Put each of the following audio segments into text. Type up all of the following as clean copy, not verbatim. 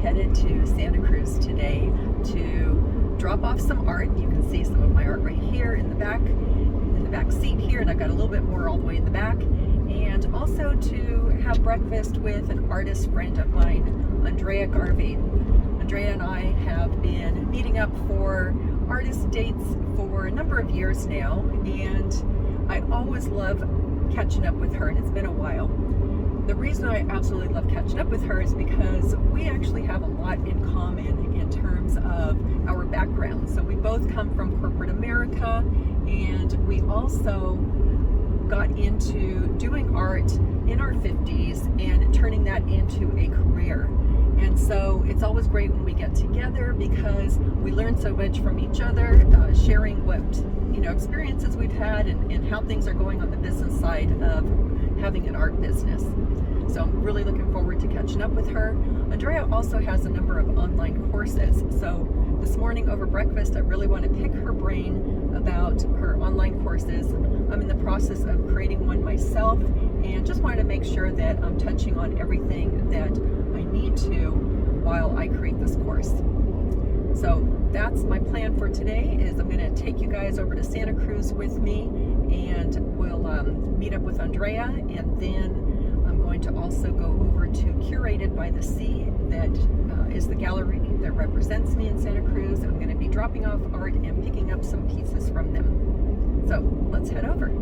headed to Santa Cruz today to drop off some art. You can see some of my art right here in the back seat here, and I've got a little bit more all the way in the back. And also to have breakfast with an artist friend of mine, Andrea Garvey. Andrea and I have been meeting up for artist dates for a number of years now, and I always love catching up with her, and it's been a while. The reason I absolutely love catching up with her is because we actually have a lot in common in terms of our background. So we both come from corporate America, and we also got into doing art in our 50s and turning that into a career. And so it's always great when we get together because we learn so much from each other, sharing what experiences we've had and how things are going on the business side of having an art business. So I'm really looking forward to catching up with her. Andrea also has a number of online courses. So this morning over breakfast, I really want to pick her brain about her online courses. I'm in the process of creating one myself and just wanted to make sure that I'm touching on everything that I need to while I create this course. So that's my plan for today, is I'm going to take you guys over to Santa Cruz with me, and we'll meet up with Andrea, and then I'm going to also go over to Curated by the Sea. That is the gallery that represents me in Santa Cruz. I'm going to be dropping off art and picking up some pieces from them. So let's head over.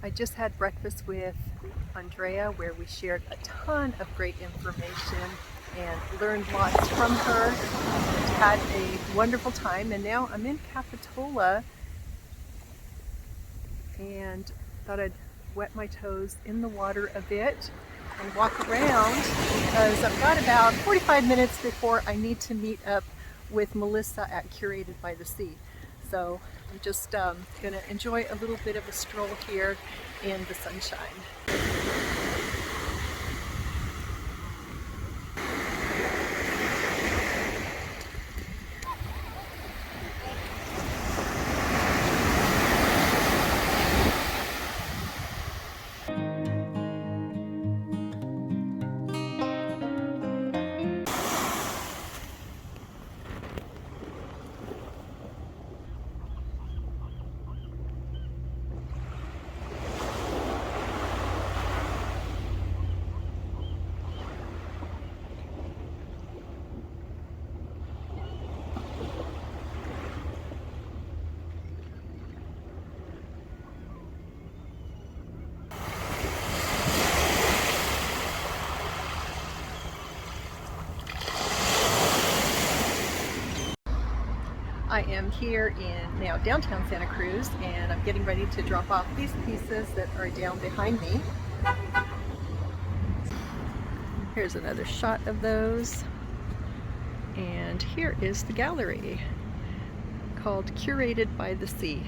I just had breakfast with Andrea where we shared a ton of great information and learned lots from her and had a wonderful time. And now I'm in Capitola and thought I'd wet my toes in the water a bit and walk around because I've got about 45 minutes before I need to meet up with Melissa at Curated by the Sea. So I'm just going to enjoy a little bit of a stroll here in the sunshine. I am here in now downtown Santa Cruz, and I'm getting ready to drop off these pieces that are down behind me. Here's another shot of those. And here is the gallery called Curated by the Sea.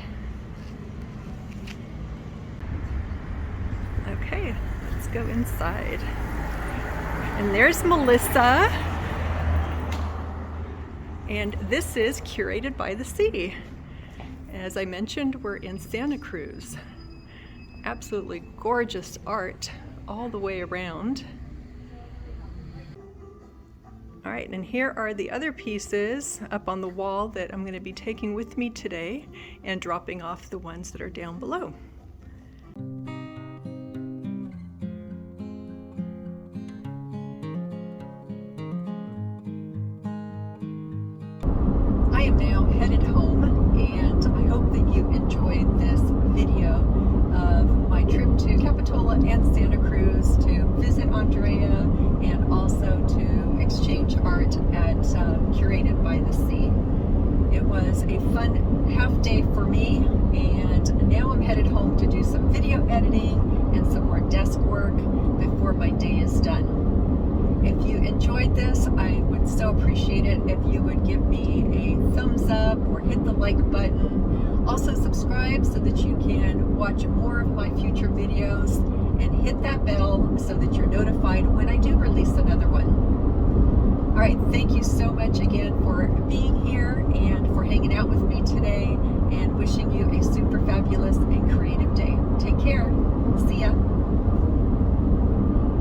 Okay, let's go inside. And there's Melissa. And this is Curated by the Sea. As I mentioned, we're in Santa Cruz. Absolutely gorgeous art all the way around. All right, and here are the other pieces up on the wall that I'm going to be taking with me today and dropping off the ones that are down below. I am now headed home, and I hope that you enjoyed this video of my trip to Capitola and Santa Cruz to visit Andrea and also to exchange art at Curated by the Sea. It was a fun half day for me, and now I'm headed home to do some video editing and some more desk work before my day is done. If you enjoyed this, I would so appreciate it if you would give me a thumbs up or hit the like button. Also subscribe so that you can watch more of my future videos, and hit that bell so that you're notified when I do release another one. All right, thank you so much again